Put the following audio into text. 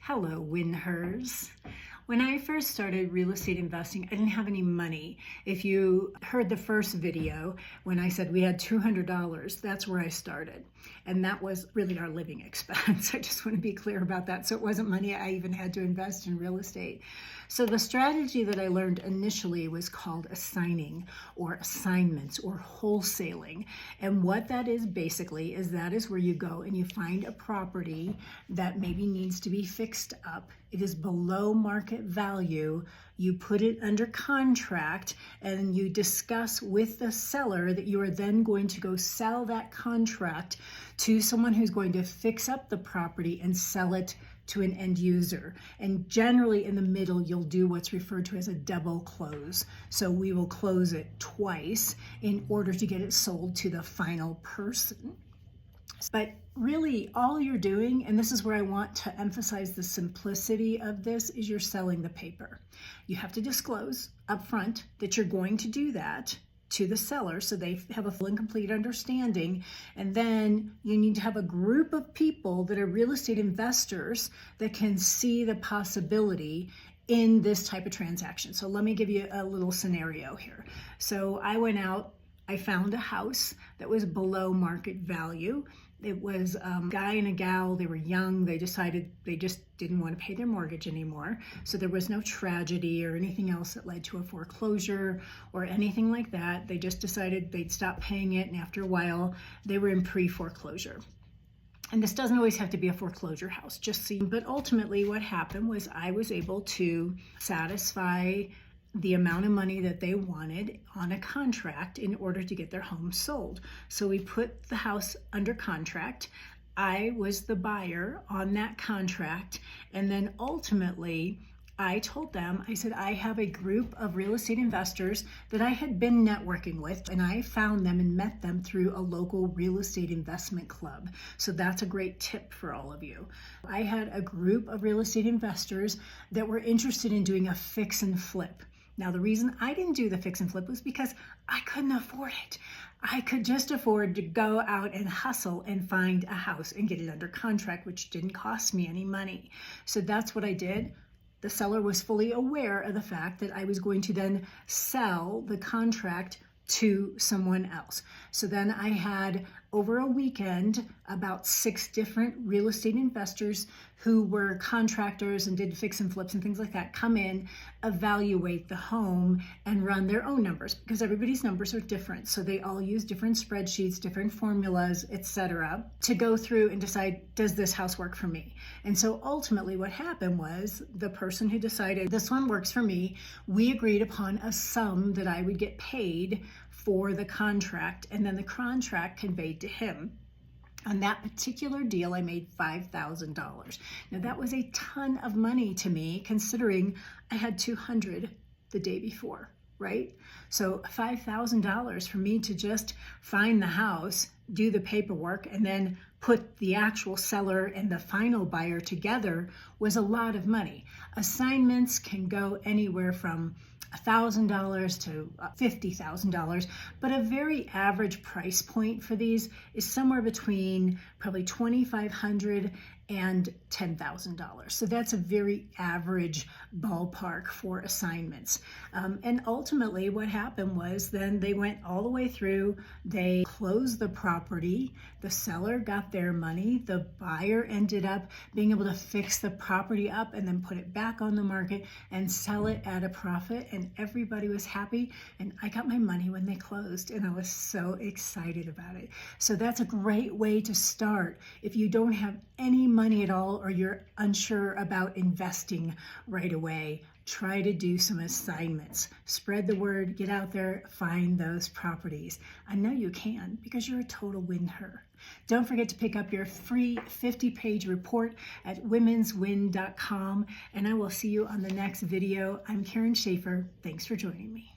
Hello, Winhers. When I first started real estate investing, I didn't have any money. If you heard the first video, when I said we had $200, that's where I started. And that was really our living expense. I just want to be clear about that. So it wasn't money I even had to invest in real estate. So the strategy that I learned initially was called assigning or assignments or wholesaling. And what that is basically is that is where you go and you find a property that maybe needs to be fixed up. It is below market value. You put it under contract and you discuss with the seller that you are then going to go sell that contract to someone who's going to fix up the property and sell it to an end user. And generally in the middle, you'll do what's referred to as a double close. So we will close it twice in order to get it sold to the final person. But really all you're doing, and this is where I want to emphasize the simplicity of this, is you're selling the paper. You have to disclose upfront that you're going to do that to the seller so they have a full and complete understanding. And then you need to have a group of people that are real estate investors that can see the possibility in this type of transaction. So let me give you a little scenario here. So I went out, I found a house that was below market value. It was a guy and a gal, they were young, they decided they just didn't want to pay their mortgage anymore. So there was no tragedy or anything else that led to a foreclosure or anything like that. They just decided they'd stop paying it, and after a while they were in pre-foreclosure. And this doesn't always have to be a foreclosure house, just so. But ultimately what happened was I was able to satisfy the amount of money that they wanted on a contract in order to get their home sold. So we put the house under contract. I was the buyer on that contract. And then ultimately, I told them, I said, I have a group of real estate investors that I had been networking with, and I found them and met them through a local real estate investment club. So that's a great tip for all of you. I had a group of real estate investors that were interested in doing a fix and flip. Now, the reason I didn't do the fix and flip was because I couldn't afford it. I could just afford to go out and hustle and find a house and get it under contract, which didn't cost me any money. So that's what I did. The seller was fully aware of the fact that I was going to then sell the contract to someone else. So then I had, over a weekend, about 6 different real estate investors who were contractors and did fix and flips and things like that come in, evaluate the home, and run their own numbers, because everybody's numbers are different. So they all use different spreadsheets, different formulas, etc., to go through and decide, does this house work for me? And so ultimately what happened was the person who decided this one works for me, we agreed upon a sum that I would get paid for the contract, and then the contract conveyed to him. On that particular deal, I made $5,000. Now that was a ton of money to me, considering I had $200 the day before, right? So $5,000 for me to just find the house, do the paperwork, and then put the actual seller and the final buyer together was a lot of money. Assignments can go anywhere from $1,000 to $50,000, but a very average price point for these is somewhere between probably $2,500 and $10,000. So that's a very average ballpark for assignments. And ultimately what happened was then they went all the way through, they closed the property, the seller got their money, the buyer ended up being able to fix the property up and then put it back on the market and sell it at a profit, and everybody was happy, and I got my money when they closed, and I was so excited about it. So that's a great way to start. If you don't have any money at all, or you're unsure about investing right away, try to do some assignments. Spread the word, get out there, find those properties. I know you can, because you're a total winner. Don't forget to pick up your free 50-page report at womenswin.com, and I will see you on the next video. I'm Karen Schaefer. Thanks for joining me.